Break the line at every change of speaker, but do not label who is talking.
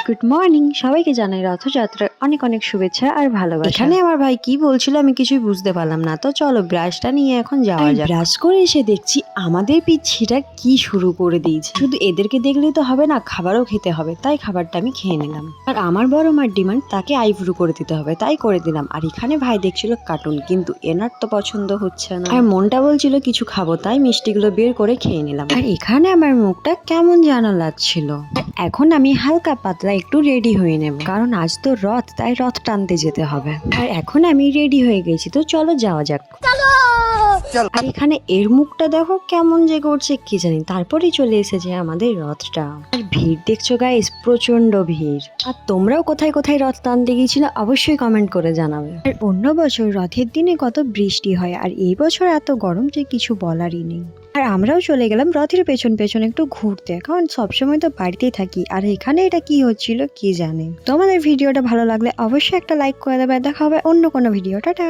Good morning, সবাইকে জানাই রথযাত্রার অনেক অনেক শুভেচ্ছা আর ভালোবাসা। এখানে আমার ভাই কি বলছিল আমি কিছুই বুঝতে পারলাম না, তো চলো ব্রাশটা নিয়ে এখন যাওয়া যাক। ব্রাশ করে এসে দেখছি আমাদের পিচ্ছিটা কি শুরু করে দিয়েছে। শুধু এদেরকে দেখলেই তো হবে না, খাবারও খেতে হবে, তাই খাবারটা আমি খেয়ে নিলাম। আর আমার বড় মার ডিমান্ড তাকে আইব্রু করে দিতে হবে, তাই করে দিলাম। আর এখানে ভাই দেখছিল কার্টুন, কিন্তু এনার তো পছন্দ হচ্ছে না, আর মনটা বলছিল কিছু খাবো, তাই মিষ্টিগুলো বের করে খেয়ে নিলাম। আর এখানে আমার মুখটা কেমন জানা লাগছিল। এখন আমি হালকা পাতলা একটু রেডি হয়ে নেব, কারণ আজ তো রথ, তাই রথ টানতে যেতে হবে। আর এখন আমি রেডি হয়ে গেছি, তো চলো যাওয়া যাক। আর এখানে এর মুখটা দেখো কেমন যে করছে কি জানি। তারপরেই চলে এসেছে আমাদের রথটা। আর ভিড় দেখছো গাইস, প্রচন্ড ভিড়। আর তোমরাও কোথায় কোথায় রথ টানতে গিয়েছিল অবশ্যই কমেন্ট করে জানাবে। আর অন্য বছর রথের দিনে কত বৃষ্টি হয়, আর এই বছর এত গরম যে কিছু বলারই নেই। আর আমরাও চলে গেলাম রথের পেছন পেছন একটু ঘুরতে, কারণ সবসময় তো বাড়িতেই থাকি। আর এখানে এটা কি হচ্ছিল কি জানে। তোমাদের ভিডিওটা ভালো লাগলে অবশ্যই একটা লাইক করে দেবে। দেখা হবে অন্য কোনো ভিডিও। টাটা।